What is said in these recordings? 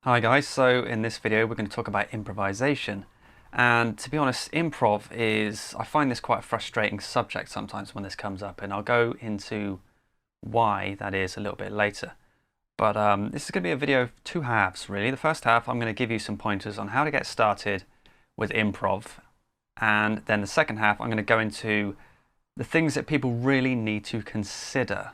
Hi guys, so in this video we're going to talk about improvisation, and to be honest, I find this quite a frustrating subject sometimes when this comes up, and I'll go into why that is a little bit later. But this is going to be a video of two halves really. The first half I'm going to give you some pointers on how to get started with improv, and then the second half I'm going to go into the things that people really need to consider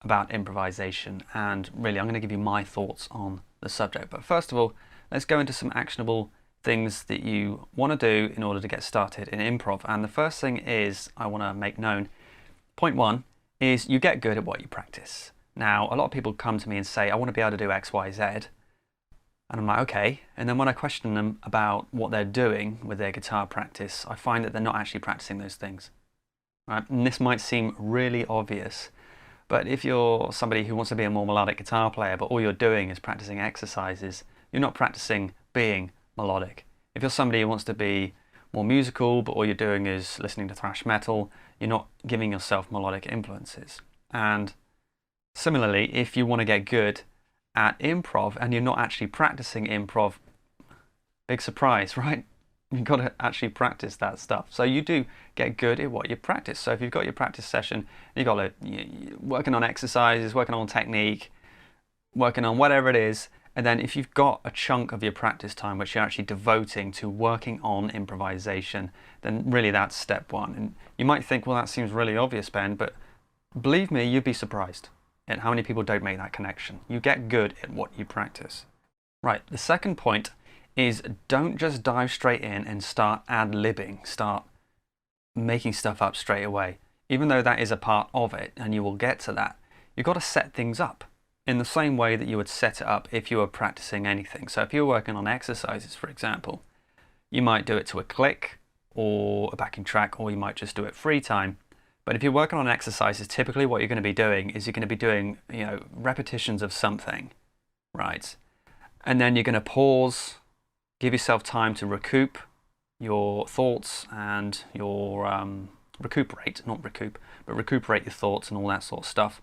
about improvisation, and really I'm going to give you my thoughts on the subject. But first of all, let's go into some actionable things that you want to do in order to get started in improv. And the first thing is I want to make known, point one is you get good at what you practice. Now a lot of people come to me and say I want to be able to do X, Y, Z, and I'm like okay, and then when I question them about what they're doing with their guitar practice, I find that they're not actually practicing those things, right? And this might seem really obvious, but if you're somebody who wants to be a more melodic guitar player, but all you're doing is practicing exercises, you're not practicing being melodic. If you're somebody who wants to be more musical, but all you're doing is listening to thrash metal, you're not giving yourself melodic influences. And similarly, if you want to get good at improv and you're not actually practicing improv, big surprise, right? You've got to actually practice that stuff. So you do get good at what you practice. So if you've got your practice session, you've got to you're working on exercises, working on technique, working on whatever it is, and then if you've got a chunk of your practice time which you're actually devoting to working on improvisation, then really that's step one. And you might think, well, that seems really obvious, Ben, but believe me, you'd be surprised at how many people don't make that connection. You get good at what you practice. Right, the second point is don't just dive straight in and start ad-libbing, start making stuff up straight away. Even though that is a part of it, and you will get to that, you've got to set things up in the same way that you would set it up if you were practicing anything. So if you're working on exercises, for example, you might do it to a click or a backing track, or you might just do it free time. But if you're working on exercises, typically what you're going to be doing is you're going to be doing, repetitions of something, right? And then you're going to pause, give yourself time to recoup your thoughts and your recuperate your thoughts and all that sort of stuff.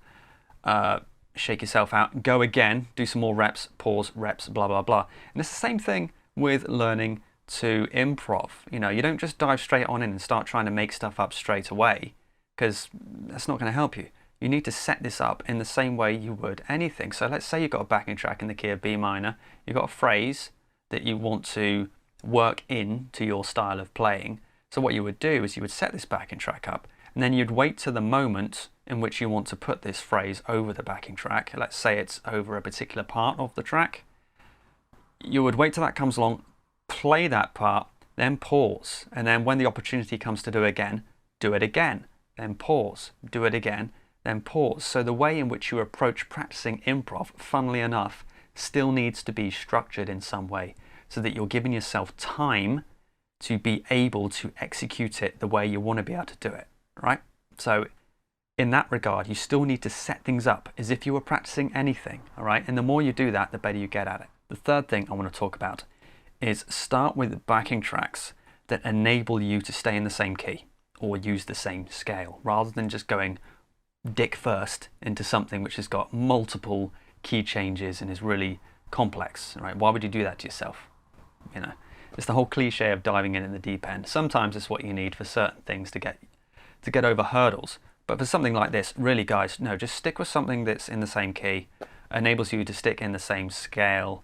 Shake yourself out, go again, do some more reps, pause, reps, blah, blah, blah. And it's the same thing with learning to improv. You don't just dive straight on in and start trying to make stuff up straight away, because that's not going to help you. You need to set this up in the same way you would anything. So let's say you've got a backing track in the key of B minor, you've got a phrase that you want to work into your style of playing. So what you would do is you would set this backing track up, and then you'd wait to the moment in which you want to put this phrase over the backing track. Let's say it's over a particular part of the track. You would wait till that comes along, play that part, then pause, and then when the opportunity comes to do it again, then pause, do it again, then pause. So the way in which you approach practicing improv, funnily enough, still needs to be structured in some way, so that you're giving yourself time to be able to execute it the way you want to be able to do it, right? So in that regard, you still need to set things up as if you were practicing anything, all right? And the more you do that, the better you get at it. The third thing I want to talk about is start with backing tracks that enable you to stay in the same key or use the same scale, rather than just going dick first into something which has got multiple key changes and is really complex, right? Why would you do that to yourself? It's the whole cliche of diving in the deep end. Sometimes it's what you need for certain things to get over hurdles, but for something like this, really guys, no, just stick with something that's in the same key, enables you to stick in the same scale.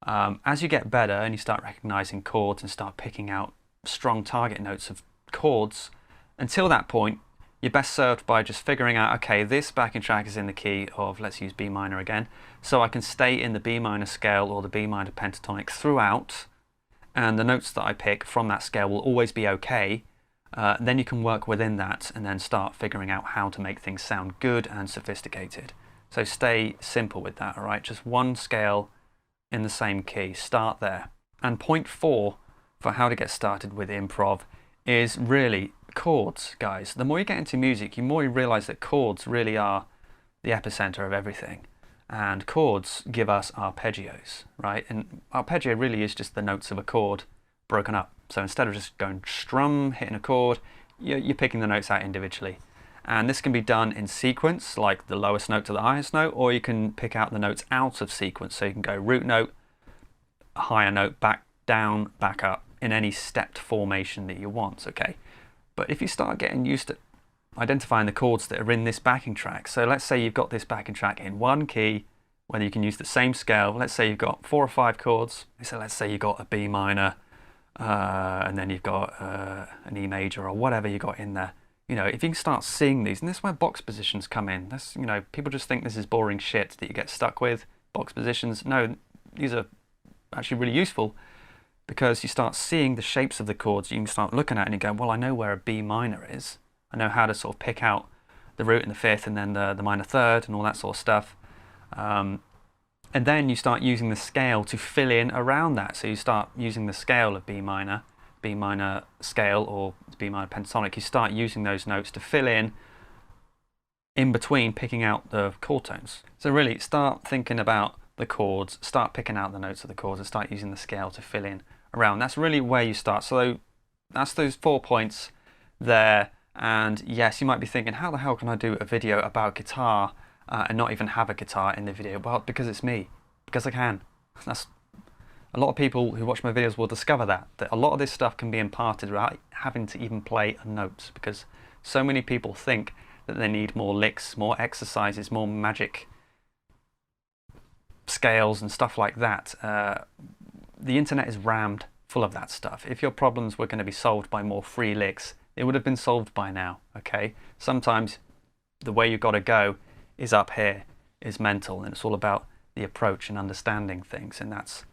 As you get better and you start recognizing chords and start picking out strong target notes of chords, until that point you're best served by just figuring out, okay, this backing track is in the key of, let's use B minor again, so I can stay in the B minor scale or the B minor pentatonic throughout, and the notes that I pick from that scale will always be okay. Then you can work within that and then start figuring out how to make things sound good and sophisticated. So stay simple with that, all right? Just one scale in the same key, start there. And point four for how to get started with improv is really chords, guys. The more you get into music, the more you realize that chords really are the epicenter of everything. And chords give us arpeggios, right? And arpeggio really is just the notes of a chord broken up. So instead of just going strum, hitting a chord, you're picking the notes out individually. And this can be done in sequence, like the lowest note to the highest note, or you can pick out the notes out of sequence. So you can go root note, a higher note back down, back up in any stepped formation that you want, okay? But if you start getting used to identifying the chords that are in this backing track, so let's say you've got this backing track in one key, whether you can use the same scale, let's say you've got 4 or 5 chords, so let's say you've got a B minor, and then you've got an E major or whatever you got in there. You know, if you can start seeing these, and this is where box positions come in. That's, you know, people just think this is boring shit that you get stuck with, box positions. No, these are actually really useful because you start seeing the shapes of the chords. You can start looking at it and you go, well, I know where a B minor is. I know how to sort of pick out the root and the fifth and then the minor third and all that sort of stuff. And then you start using the scale to fill in around that. So you start using the scale of B minor scale or B minor pentatonic. You start using those notes to fill in between picking out the chord tones. So really start thinking about the chords, start picking out the notes of the chords and start using the scale to fill in around. That's really where you start. So that's those 4 points there. And yes, you might be thinking, how the hell can I do a video about guitar and not even have a guitar in the video? Well, because it's me, because I can. That's a lot of people who watch my videos will discover that a lot of this stuff can be imparted without having to even play a note, because so many people think that they need more licks, more exercises, more magic scales and stuff like that. The internet is rammed full of that stuff. If your problems were going to be solved by more free licks, it would have been solved by now, okay? Sometimes the way you've got to go is up here, is mental, and it's all about the approach and understanding things, and that's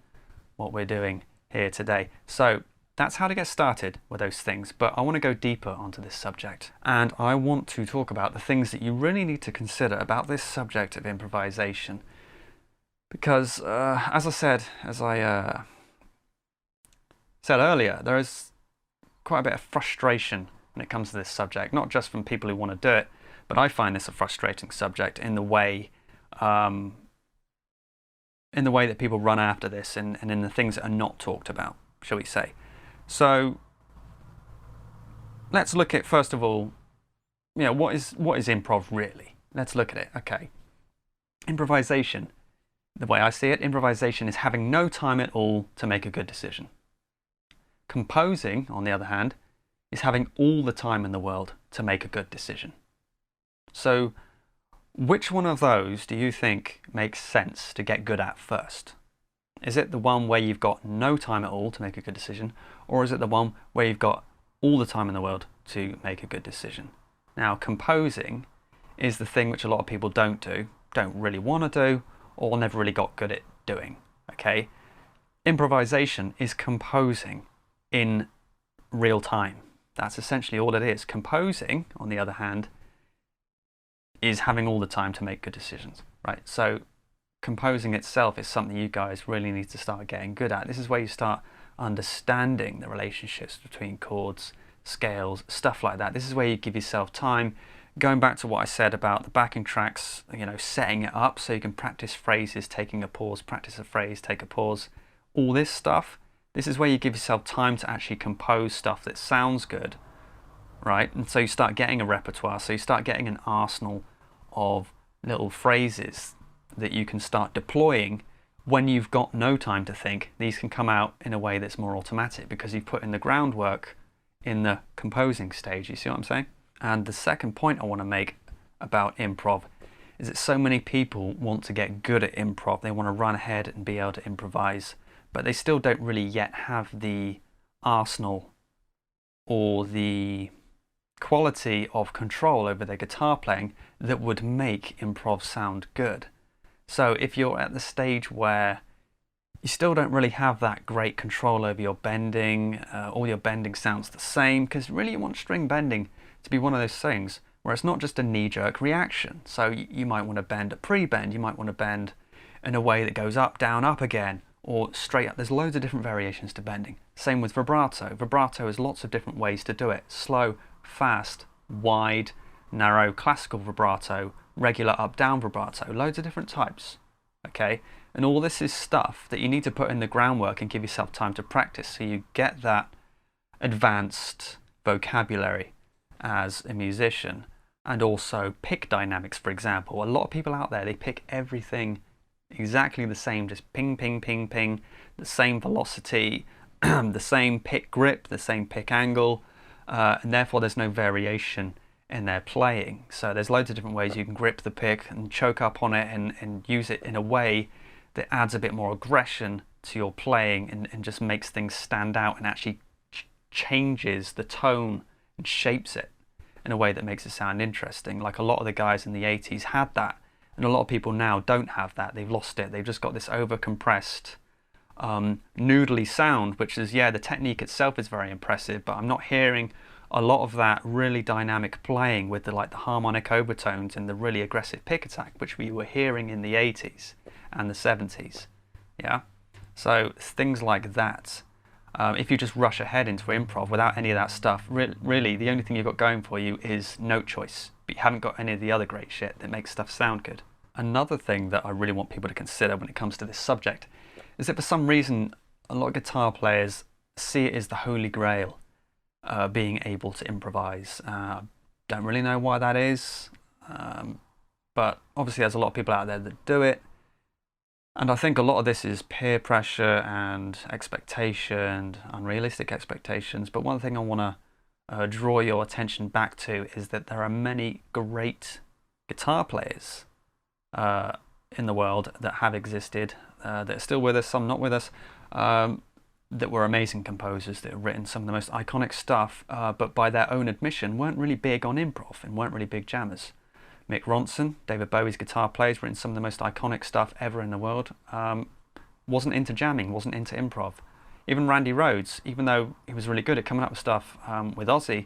what we're doing here today. So that's how to get started with those things, but I want to go deeper onto this subject, and I want to talk about the things that you really need to consider about this subject of improvisation, because as I said earlier, there is quite a bit of frustration when it comes to this subject, not just from people who want to do it, but I find this a frustrating subject in the way that people run after this and in the things that are not talked about, shall we say. So let's look at, first of all, you know, what is improv really? Let's look at it. Okay. Improvisation, the way I see it, improvisation is having no time at all to make a good decision. Composing, on the other hand, is having all the time in the world to make a good decision. So which one of those do you think makes sense to get good at first? Is it the one where you've got no time at all to make a good decision, or is it the one where you've got all the time in the world to make a good decision? Now, composing is the thing which a lot of people don't really want to do, or never really got good at doing, okay? Improvisation is composing in real time. That's essentially all it is. Composing, on the other hand, is having all the time to make good decisions, right? So composing itself is something you guys really need to start getting good at. This is where you start understanding the relationships between chords, scales, stuff like that. This is where you give yourself time. Going back to what I said about the backing tracks, you know, setting it up so you can practice phrases, taking a pause, practice a phrase, take a pause, all this stuff. This is where you give yourself time to actually compose stuff that sounds good, right? And so you start getting a repertoire, so you start getting an arsenal of little phrases that you can start deploying when you've got no time to think. These can come out in a way that's more automatic because you've put in the groundwork in the composing stage. You see what I'm saying? And the second point I want to make about improv is that so many people want to get good at improv. They want to run ahead and be able to improvise, but they still don't really yet have the arsenal or the quality of control over their guitar playing that would make improv sound good. So if you're at the stage where you still don't really have that great control over your bending, all your bending sounds the same, because really you want string bending to be one of those things where it's not just a knee-jerk reaction. So you might want to bend a pre-bend, you might want to bend in a way that goes up, down, up again, or straight up. There's loads of different variations to bending. Same with vibrato. Vibrato has lots of different ways to do it. Slow, fast, wide, narrow, classical vibrato, regular up-down vibrato, loads of different types, okay? And all this is stuff that you need to put in the groundwork and give yourself time to practice so you get that advanced vocabulary as a musician. And also pick dynamics, for example. A lot of people out there, they pick everything exactly the same, just ping, ping, ping, ping, the same velocity, the same pick grip, the same pick angle, and therefore there's no variation in their playing. So there's loads of different ways you can grip the pick and choke up on it and use it in a way that adds a bit more aggression to your playing and just makes things stand out and actually changes the tone and shapes it in a way that makes it sound interesting. Like a lot of the guys in the 80s had that, and a lot of people now don't have that. They've lost it. They've just got this over compressed noodly sound, which is, yeah, the technique itself is very impressive, but I'm not hearing a lot of that really dynamic playing with the harmonic overtones and the really aggressive pick attack, which we were hearing in the 80s and the 70s. Yeah, so things like that. If you just rush ahead into improv without any of that stuff, really the only thing you've got going for you is note choice, but you haven't got any of the other great shit that makes stuff sound good. Another thing that I really want people to consider when it comes to this subject is that for some reason a lot of guitar players see it as the Holy Grail, being able to improvise. Don't really know why that is, but obviously there's a lot of people out there that do it. And I think a lot of this is peer pressure and expectation, unrealistic expectations. But one thing I want to draw your attention back to is that there are many great guitar players in the world that have existed, that are still with us, some not with us, that were amazing composers, that have written some of the most iconic stuff, but by their own admission weren't really big on improv and weren't really big jammers. Mick Ronson, David Bowie's guitar player, has written some of the most iconic stuff ever in the world. Wasn't into jamming, wasn't into improv. Even Randy Rhoads, even though he was really good at coming up with stuff with Ozzy,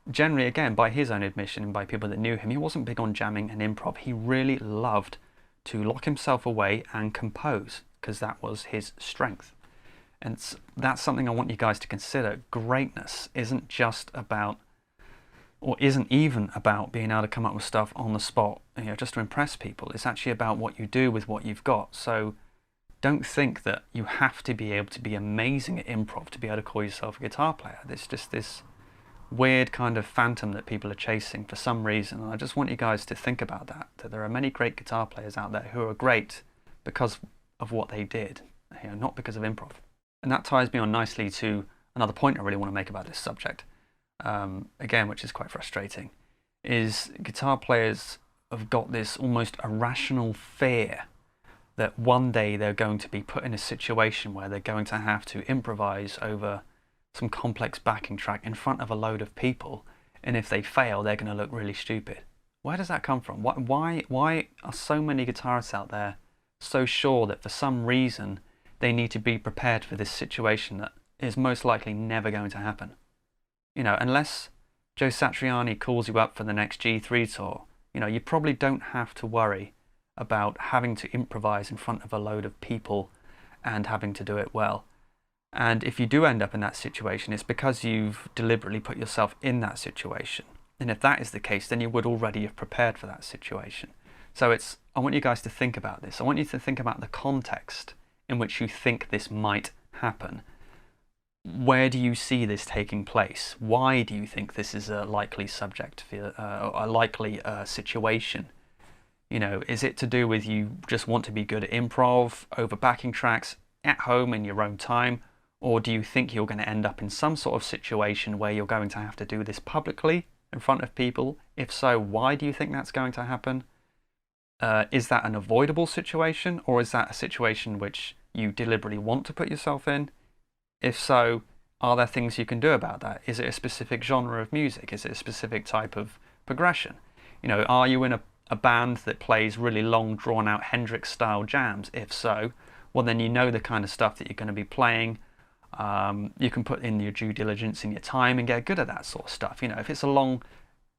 generally, again, by his own admission and by people that knew him, he wasn't big on jamming and improv. He really loved to lock himself away and compose, because that was his strength. And that's something I want you guys to consider. Greatness isn't just about, or isn't even about, being able to come up with stuff on the spot, just to impress people. It's actually about what you do with what you've got. So don't think that you have to be able to be amazing at improv to be able to call yourself a guitar player. There's just this weird kind of phantom that people are chasing for some reason. And I just want you guys to think about that there are many great guitar players out there who are great because of what they did, not because of improv. And that ties me on nicely to another point I really want to make about this subject. Again, which is quite frustrating, is guitar players have got this almost irrational fear that one day they're going to be put in a situation where they're going to have to improvise over some complex backing track in front of a load of people, and if they fail they're going to look really stupid. Where does that come from? Why are so many guitarists out there so sure that for some reason they need to be prepared for this situation that is most likely never going to happen? Unless Joe Satriani calls you up for the next G3 tour, you probably don't have to worry about having to improvise in front of a load of people and having to do it well. And if you do end up in that situation, it's because you've deliberately put yourself in that situation. And if that is the case, then you would already have prepared for that situation. So I want you guys to think about this. I want you to think about the context in which you think this might happen. Where do you see this taking place? Why do you think this is a likely subject, a likely situation? Is it to do with you just want to be good at improv over backing tracks at home in your own time? Or do you think you're going to end up in some sort of situation where you're going to have to do this publicly in front of people? If so, why do you think that's going to happen? Is that an avoidable situation, or is that a situation which you deliberately want to put yourself in? If so, are there things you can do about that? Is it a specific genre of music? Is it a specific type of progression? Are you in a band that plays really long, drawn-out Hendrix-style jams? If so, well then you know the kind of stuff that you're going to be playing. You can put in your due diligence and your time and get good at that sort of stuff. If it's a long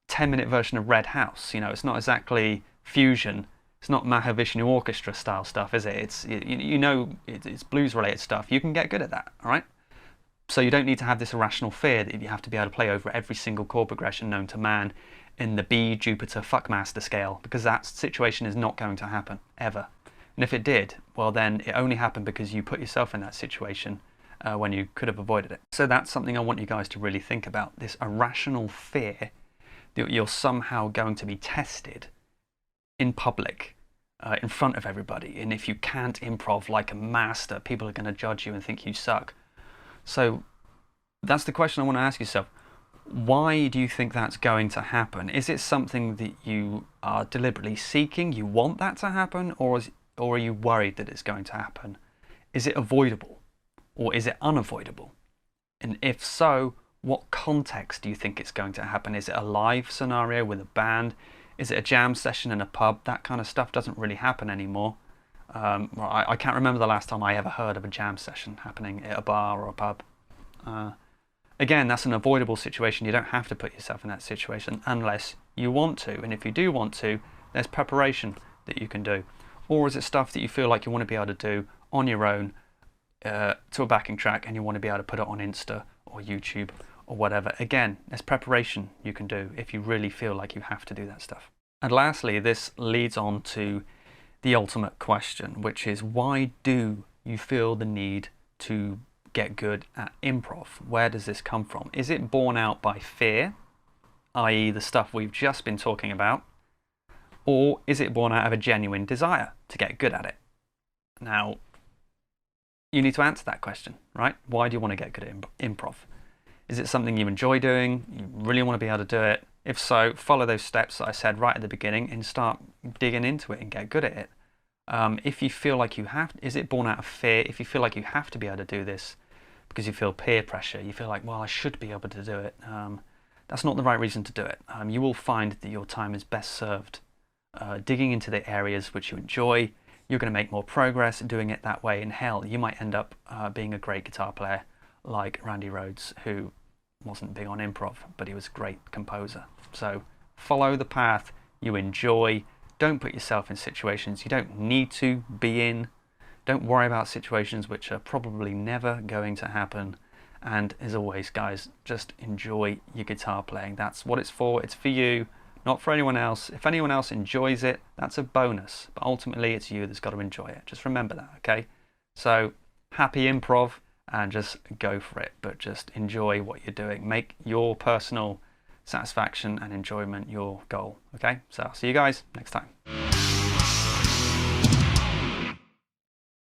10-minute version of Red House, it's not exactly fusion. It's not Mahavishnu Orchestra style stuff, is it? It's blues-related stuff. You can get good at that, all right? So you don't need to have this irrational fear that you have to be able to play over every single chord progression known to man in the B Jupiter Fuckmaster scale, because that situation is not going to happen, ever. And if it did, well then it only happened because you put yourself in that situation when you could have avoided it. So that's something I want you guys to really think about, this irrational fear that you're somehow going to be tested in public in front of everybody. And if you can't improv like a master, people are going to judge you and think you suck. So that's the question I want to ask yourself. Why do you think that's going to happen? Is it something that you are deliberately seeking? You want that to happen? Or are you worried that it's going to happen? Is it avoidable? Or is it unavoidable? And if so, what context do you think it's going to happen? Is it a live scenario with a band? Is it a jam session in a pub? That kind of stuff doesn't really happen anymore. I can't remember the last time I ever heard of a jam session happening at a bar or a pub. Again, that's an avoidable situation. You don't have to put yourself in that situation unless you want to. And if you do want to, there's preparation that you can do. Or is it stuff that you feel like you want to be able to do on your own to a backing track, and you want to be able to put it on Insta or YouTube or whatever? Again, there's preparation you can do if you really feel like you have to do that stuff. And lastly, this leads on to the ultimate question, which is, why do you feel the need to get good at improv? Where does this come from? Is it born out by fear, i.e. the stuff we've just been talking about, or is it born out of a genuine desire to get good at it? Now, you need to answer that question, right? Why do you want to get good at improv? Is it something you enjoy doing? You really want to be able to do it? If so, follow those steps that I said right at the beginning and start digging into it and get good at it. If you feel like you have, is it born out of fear? If you feel like you have to be able to do this because you feel peer pressure, you feel like, well, I should be able to do it. That's not the right reason to do it. You will find that your time is best served digging into the areas which you enjoy. You're going to make more progress doing it that way. And hell, you might end up being a great guitar player like Randy Rhoads, who wasn't big on improv, but he was a great composer. So follow the path you enjoy. Don't put yourself in situations you don't need to be in. Don't worry about situations which are probably never going to happen. And as always, guys, just enjoy your guitar playing. That's what it's for. It's for you, not for anyone else. If anyone else enjoys it, that's a bonus. But ultimately, it's you that's got to enjoy it. Just remember that, okay? So happy improv and just go for it. But just enjoy what you're doing. Make your personal satisfaction and enjoyment your goal, okay? So I'll see you guys next time.